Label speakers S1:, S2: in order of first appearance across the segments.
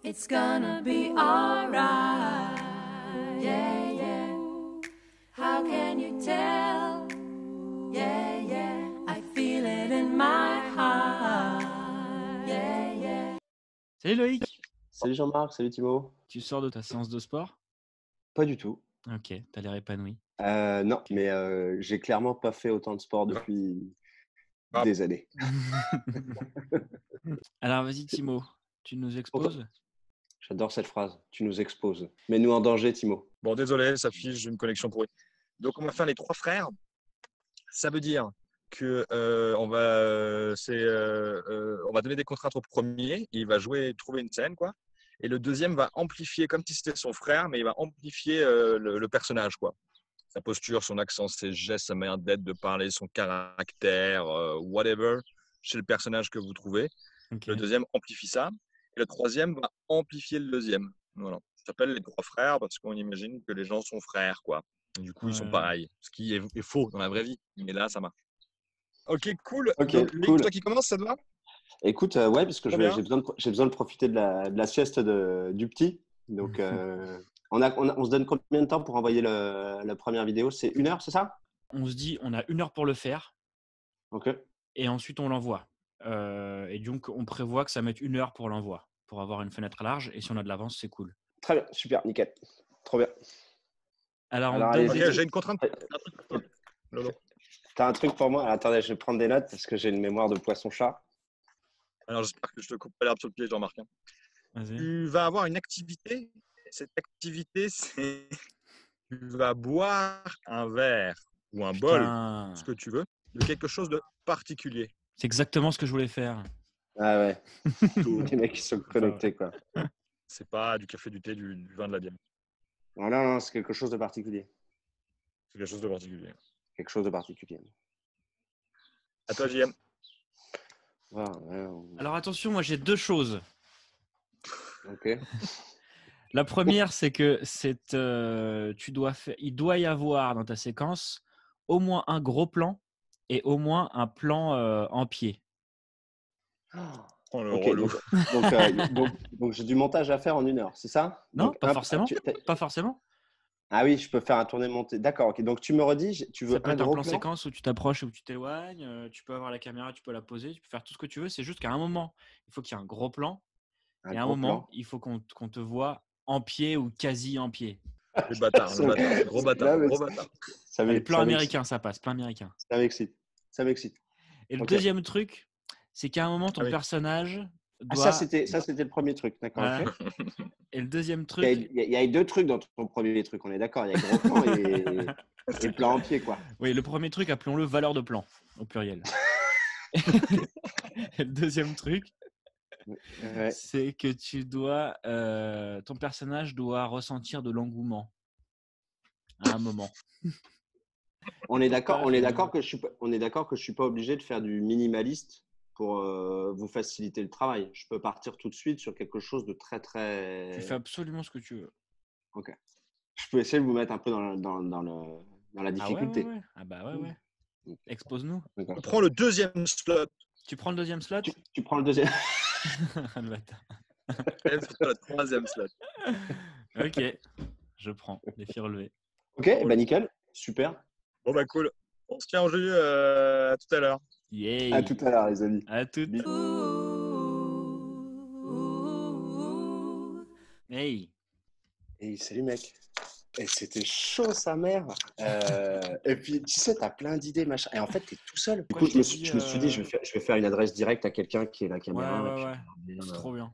S1: It's gonna be alright. Yeah, yeah. How can you tell? Yeah, yeah. I feel it in my heart. Yeah, yeah.
S2: Salut Loïc,
S3: Salut Jean-Marc, salut Thibaut.
S2: tu sors de ta séance de sport?
S3: Pas du tout.
S2: Ok, t'as l'air épanoui.
S3: Non, mais j'ai clairement pas fait autant de sport depuis des années.
S2: Alors vas-y Timo, tu nous exposes?
S3: J'adore cette phrase. Tu nous exposes. Mets-nous en danger, Thibaut.
S4: Bon, désolé, ça fiche, j'ai une connexion pourrie. Donc, on va faire les trois frères. Ça veut dire que on va donner des contraintes au premier. Il va trouver une scène, quoi. Et le deuxième va amplifier, comme si c'était son frère, mais il va amplifier le personnage, quoi. Sa posture, son accent, ses gestes, sa manière d'être, de parler, son caractère, whatever, chez le personnage que vous trouvez.
S2: Ok.
S4: Le deuxième amplifie ça. Et le troisième va amplifier le deuxième. Voilà. Ça s'appelle les trois frères parce qu'on imagine que les gens sont frères, quoi. Et du coup, ils sont pareils. Ce qui est faux dans la vraie vie. Mais là, ça marche. Ok, cool.
S3: Ok,
S4: Donc, Loïc,
S3: cool.
S4: toi qui commence, ça te va?
S3: Écoute, ouais, parce que
S4: Très bien.
S3: j'ai besoin de profiter de la sieste du petit. Donc, on se donne combien de temps pour envoyer la première vidéo? C'est 1 heure, c'est ça?
S2: On se dit, on a 1 heure pour le faire
S3: Ok.
S2: et ensuite on l'envoie. Et donc on prévoit que ça mette 1 heure pour l'envoi, pour avoir une fenêtre large. Et si on a de l'avance, c'est cool.
S3: Très bien, super, nickel. Trop bien.
S2: Alors,
S3: Alors,
S2: on
S3: allez,
S2: donne-
S4: Ok, j'ai une contrainte. Lolo.
S3: T'as un truc pour moi? Alors, attendez, je vais prendre des notes parce que j'ai une mémoire de poisson-chat.
S4: Alors, j'espère que je te coupe pas l'herbe sur le pied, Jean-Marc.
S2: Vas-y.
S4: Tu vas avoir une activité. Cette activité, c'est tu vas boire un verre ou un bol,
S2: Putain,
S4: ce que tu veux, de quelque chose de particulier.
S2: c'est exactement ce que je voulais faire.
S3: Ah ouais. Les mecs qui sont connectés, quoi.
S4: C'est pas du café, du thé, du vin, de la bière.
S3: Non, non, c'est quelque chose de particulier.
S4: C'est quelque chose de particulier.
S3: Quelque chose de particulier.
S4: À toi, JM.
S3: Ouais, ouais,
S2: Alors attention, moi j'ai 2 choses.
S3: ok.
S2: La première, c'est que il doit y avoir dans ta séquence au moins un gros plan et au moins un plan en pied.
S4: Oh, le
S3: Ok,
S4: relou.
S3: donc j'ai du montage à faire en 1 heure, c'est ça?
S2: Non,
S3: Donc,
S2: pas forcément.
S3: tu-
S2: Pas forcément.
S3: Ah oui, je peux faire un tourné-monté. D'accord, ok. Donc tu me redis, tu
S2: Ça
S3: veux
S2: peut
S3: un
S2: être un
S3: gros
S2: plan
S3: plan?
S2: séquence où tu t'approches et où tu t'éloignes. Tu peux avoir la caméra, tu peux la poser, tu peux faire tout ce que tu veux. C'est juste qu'à un moment, il faut qu'il y ait un gros plan.
S3: Un
S2: Et à un
S3: gros
S2: moment,
S3: plan.
S2: il faut qu'on te voit en pied ou quasi en pied.
S4: Le bâtard,
S3: Ça-
S4: le bâtard. Gros bâtard,
S3: Là, mais
S4: gros bâtard.
S3: Ça
S2: Allez,
S3: m'excite.
S2: plan américain, ça passe, plan américain.
S3: Ça m'excite. Ça m'excite.
S2: Et le
S3: Ok.
S2: deuxième truc, c'est qu'à un moment, ton
S4: Ah oui.
S2: personnage
S3: Ah,
S2: doit.
S3: ça, c'était le premier truc. D'accord,
S2: Voilà.
S3: ok.
S2: Et le deuxième
S3: Il y, a,
S2: truc,
S3: il y a 2 trucs dans ton premier truc, on est d'accord. Il y a gros plan et plan en pied, quoi.
S2: oui, le premier truc, appelons-le valeur de plan au pluriel. Et le deuxième truc,
S3: Ouais.
S2: c'est que ton personnage doit ressentir de l'engouement à un moment.
S3: On est d'accord
S2: Pas,
S3: que je suis pas obligé de faire du minimaliste pour vous faciliter le travail. Je peux partir tout de suite sur quelque chose de très
S2: Tu fais
S3: très.
S2: absolument ce que tu veux.
S3: Ok. Je peux essayer de vous mettre un peu dans la
S2: Ah
S3: difficulté.
S2: ouais. Ah bah ouais. Expose-nous.
S3: D'accord.
S4: On prend le deuxième slot.
S2: Tu prends le deuxième slot?
S3: Tu prends le deuxième.
S2: Le bâtard.
S4: Et c'est le troisième slot.
S2: Ok, je prends. Défi relevé.
S3: Ok, bah nickel, super.
S4: Bon, bah cool. On se tient au jeu à tout à l'heure.
S2: Yay.
S3: À tout à l'heure, les amis.
S2: À toutes.
S3: Bisous.
S2: Hey.
S3: Hey, salut mec. Et c'était chaud sa mère. Et puis tu sais, t'as plein d'idées, machin. Et en fait, t'es tout seul. Du
S2: Quoi,
S3: coup,
S2: je
S3: je
S2: t'ai
S3: me
S2: dit,
S3: suis dit, je vais faire une adresse directe à quelqu'un qui est la caméra.
S2: Ouais.
S3: et puis,
S2: C'est trop bien.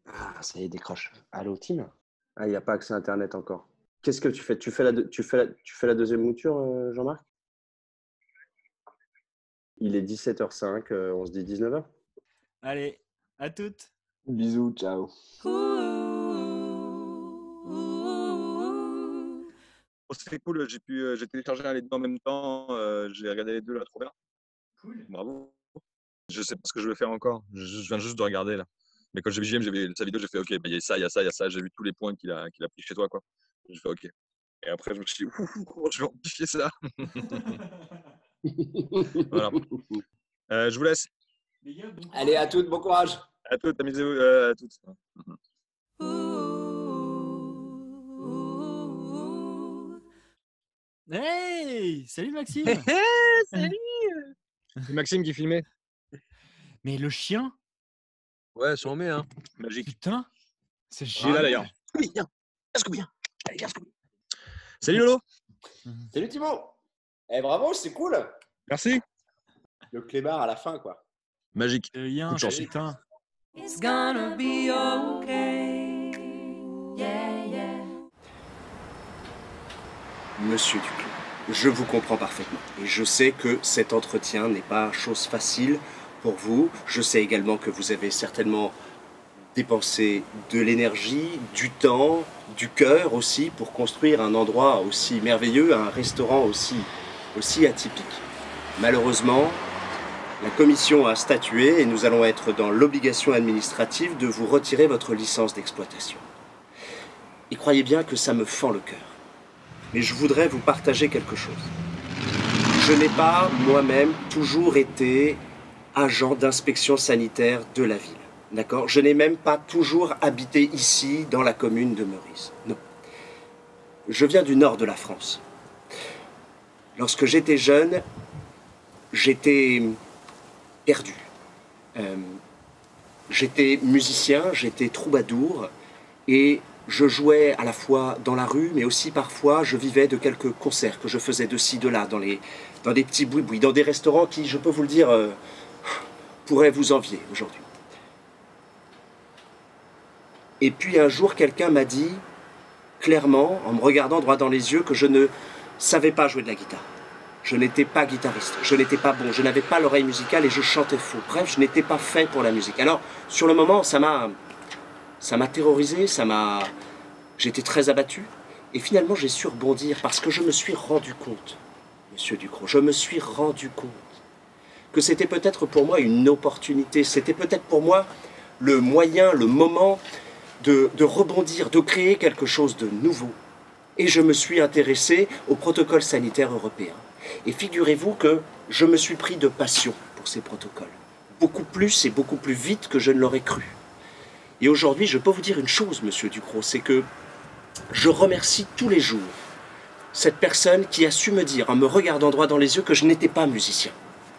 S3: Ah, ça y est, décroche. Allô, Tim? Ah, il n'y a pas accès à Internet encore. Qu'est-ce que tu fais? Tu fais la deuxième mouture, Jean-Marc? Il est 17h05, on se dit 19h.
S2: Allez, à toutes.
S3: Bisous, ciao.
S4: Oh, c'est cool. J'ai téléchargé les deux en même temps. J'ai regardé les deux là, trop bien.
S2: Cool.
S4: Bravo. Je sais pas ce que je vais faire encore. Je viens juste de regarder là. Mais quand j'ai vu JM, j'ai vu sa vidéo, j'ai fait OK, bah, il y a ça, il y a ça, il y a ça. J'ai vu tous les points qu'il a pris chez toi, quoi. J'ai fait OK. Et après, je me suis dit, comment je vais amplifier ça? Voilà. Je vous laisse.
S2: Les gars, bon
S3: Allez, à toutes, bon courage.
S4: À toutes, à toutes.
S2: Hey, salut Maxime.
S4: Salut. C'est Maxime qui filmait.
S2: Mais le chien,
S4: Ouais, sûrement, hein. Magique.
S2: putain, c'est
S4: Il est là d'ailleurs.
S3: Scooby, viens. Scooby, viens. Allez, viens, Scooby.
S4: Salut Lolo.
S3: Salut Thibaut. Eh, bravo, c'est cool.
S4: Merci.
S3: Le clébard à la fin, quoi.
S4: Magique.
S2: Rien,
S4: Coup de chance.
S2: putain.
S1: It's gonna be okay. Yeah, yeah.
S5: Monsieur Duclos, je vous comprends parfaitement. Et je sais que cet entretien n'est pas chose facile pour vous. Je sais également que vous avez certainement dépensé de l'énergie, du temps, du cœur aussi pour construire un endroit aussi merveilleux, un restaurant aussi atypique. Malheureusement, la commission a statué et nous allons être dans l'obligation administrative de vous retirer votre licence d'exploitation. Et croyez bien que ça me fend le cœur. Mais je voudrais vous partager quelque chose. Je n'ai pas moi-même toujours été agent d'inspection sanitaire de la ville. D'accord ? Je n'ai même pas toujours habité ici, dans la commune de Meurice. Non. Je viens du nord de la France. Lorsque j'étais jeune, j'étais perdu. J'étais musicien, j'étais troubadour et je jouais à la fois dans la rue, mais aussi parfois je vivais de quelques concerts que je faisais de ci, de là, dans des petits boui-boui, dans des restaurants qui, je peux vous le dire, pourraient vous envier aujourd'hui. Et puis un jour, quelqu'un m'a dit clairement, en me regardant droit dans les yeux, que je ne savais pas jouer de la guitare. Je n'étais pas guitariste, je n'étais pas bon, je n'avais pas l'oreille musicale et je chantais faux. Bref, je n'étais pas fait pour la musique. Alors, sur le moment, ça m'a terrorisé, j'étais très abattu. Et finalement, j'ai su rebondir parce que je me suis rendu compte, monsieur Ducros, je me suis rendu compte que c'était peut-être pour moi une opportunité, c'était peut-être pour moi le moyen, le moment de rebondir, de créer quelque chose de nouveau. Et je me suis intéressé au protocole sanitaire européen. Et figurez-vous que je me suis pris de passion pour ces protocoles. Beaucoup plus et beaucoup plus vite que je ne l'aurais cru. Et aujourd'hui, je peux vous dire une chose, monsieur Ducros, c'est que je remercie tous les jours cette personne qui a su me dire, en me regardant droit dans les yeux, que je n'étais pas musicien.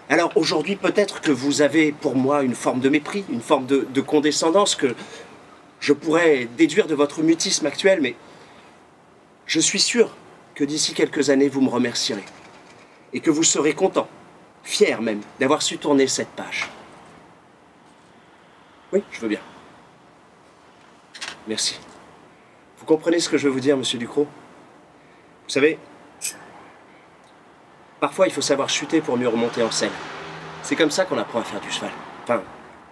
S5: Alors aujourd'hui, peut-être que vous avez pour moi une forme de mépris, une forme de condescendance que je pourrais déduire de votre mutisme actuel, mais je suis sûr que d'ici quelques années, vous me remercierez. Et que vous serez content, fier même, d'avoir su tourner cette page. Oui, je veux bien. Merci. Vous comprenez ce que je veux vous dire, monsieur Ducros ? Vous savez, parfois il faut savoir chuter pour mieux remonter en selle. C'est comme ça qu'on apprend à faire du cheval. Enfin,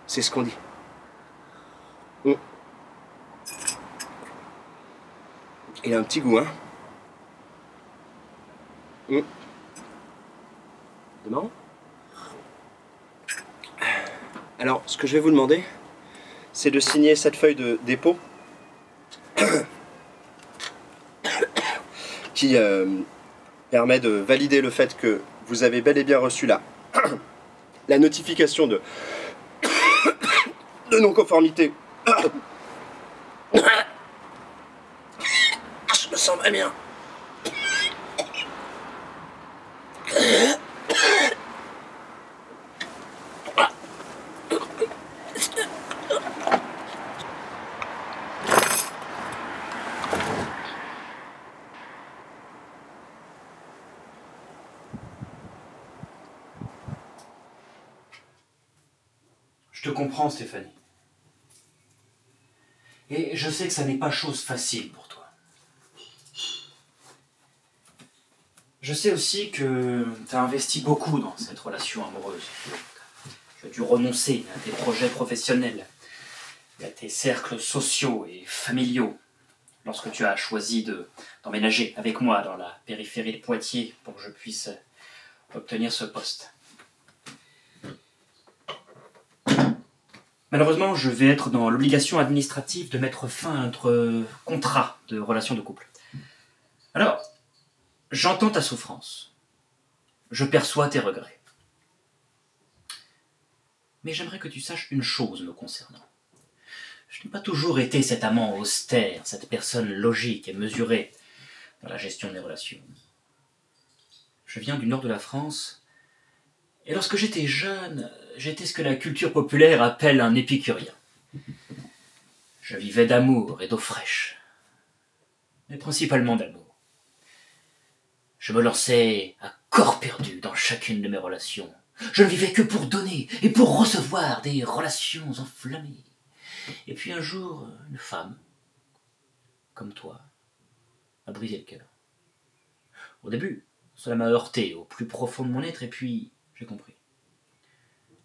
S5: c'est ce qu'on dit. Il a un petit goût, hein ? C'est marrant. Alors, ce que je vais vous demander, c'est de signer cette feuille de dépôt qui permet de valider le fait que vous avez bel et bien reçu la notification de non-conformité. Je me sens pas bien.
S2: Je te comprends, Stéphanie. Et je sais que ça n'est pas chose facile pour toi. Je sais aussi que tu as investi beaucoup dans cette relation amoureuse. Tu as dû renoncer à tes projets professionnels, à tes cercles sociaux et familiaux, lorsque tu as choisi d'emménager avec moi dans la périphérie de Poitiers pour que je puisse obtenir ce poste. Malheureusement, je vais être dans l'obligation administrative de mettre fin à notre contrat de relation de couple. Alors, j'entends ta souffrance. Je perçois tes regrets. Mais j'aimerais que tu saches une chose me concernant. Je n'ai pas toujours été cet amant austère, cette personne logique et mesurée dans la gestion des relations. Je viens du nord de la France, et lorsque j'étais jeune, j'étais ce que la culture populaire appelle un épicurien. Je vivais d'amour et d'eau fraîche, mais principalement d'amour. Je me lançais à corps perdu dans chacune de mes relations. Je ne vivais que pour donner et pour recevoir des relations enflammées. Et puis un jour, une femme, comme toi, m'a brisé le cœur. Au début, cela m'a heurté au plus profond de mon être, et puis j'ai compris.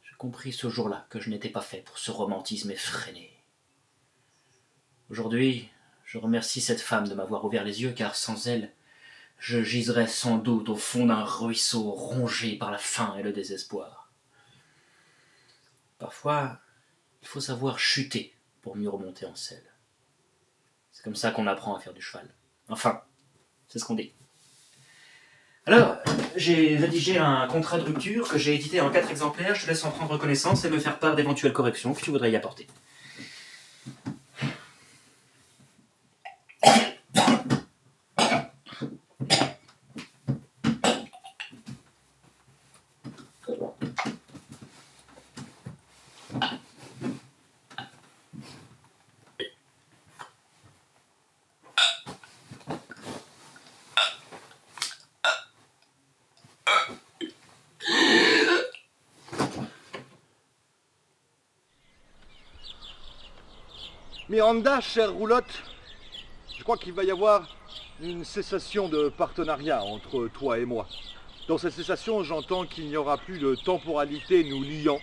S2: J'ai compris ce jour-là que je n'étais pas fait pour ce romantisme effréné. Aujourd'hui, je remercie cette femme de m'avoir ouvert les yeux, car sans elle, je giserais sans doute au fond d'un ruisseau rongé par la faim et le désespoir. Parfois, il faut savoir chuter pour mieux remonter en selle. C'est comme ça qu'on apprend à faire du cheval. Enfin, c'est ce qu'on dit. Alors, j'ai rédigé un contrat de rupture que j'ai édité en 4 exemplaires. Je te laisse en prendre connaissance et me faire part d'éventuelles corrections que tu voudrais y apporter.
S6: Miranda, chère Roulotte, je crois qu'il va y avoir une cessation de partenariat entre toi et moi. Dans cette cessation, j'entends qu'il n'y aura plus de temporalité nous liant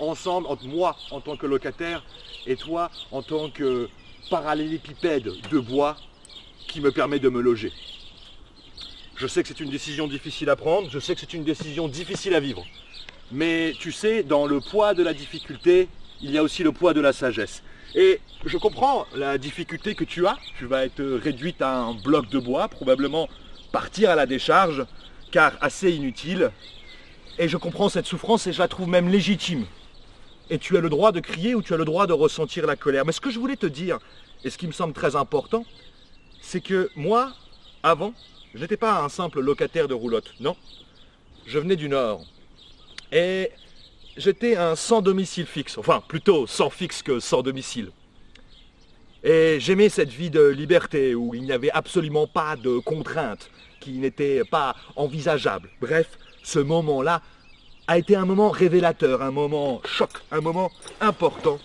S6: ensemble, entre moi en tant que locataire et toi en tant que parallélépipède de bois qui me permet de me loger. Je sais que c'est une décision difficile à prendre, je sais que c'est une décision difficile à vivre. Mais tu sais, dans le poids de la difficulté, il y a aussi le poids de la sagesse. Et je comprends la difficulté que tu as. Tu vas être réduite à un bloc de bois, probablement partir à la décharge, car assez inutile. Et je comprends cette souffrance et je la trouve même légitime. Et tu as le droit de crier ou tu as le droit de ressentir la colère. Mais ce que je voulais te dire, et ce qui me semble très important, c'est que moi, avant, je n'étais pas un simple locataire de roulotte, non. Je venais du Nord. Et j'étais un sans domicile fixe, enfin plutôt sans fixe que sans domicile. Et j'aimais cette vie de liberté où il n'y avait absolument pas de contraintes, qui n'étaient pas envisageables. Bref, ce moment-là a été un moment révélateur, un moment choc, un moment important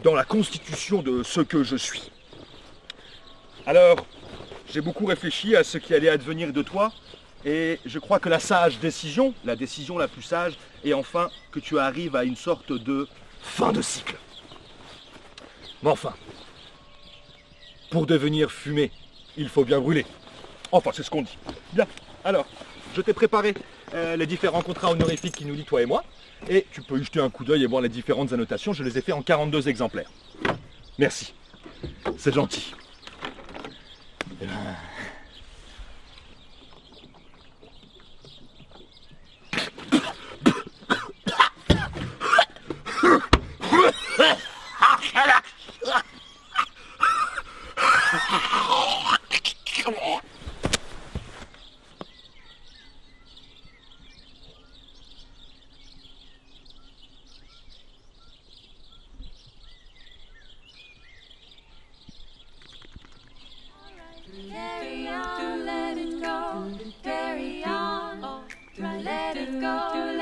S6: dans la constitution de ce que je suis. Alors, j'ai beaucoup réfléchi à ce qui allait advenir de toi, et je crois que la sage décision, la décision la plus sage, est enfin que tu arrives à une sorte de fin de cycle. Mais enfin, pour devenir fumée, il faut bien brûler. Enfin, c'est ce qu'on dit. Bien, alors, je t'ai préparé les différents contrats honorifiques qui nous lient toi et moi, et tu peux y jeter un coup d'œil et voir les différentes annotations, je les ai fait en 42 exemplaires. Merci, c'est gentil. Eh ben...
S1: Carry on, let it go. Carry on, let it go.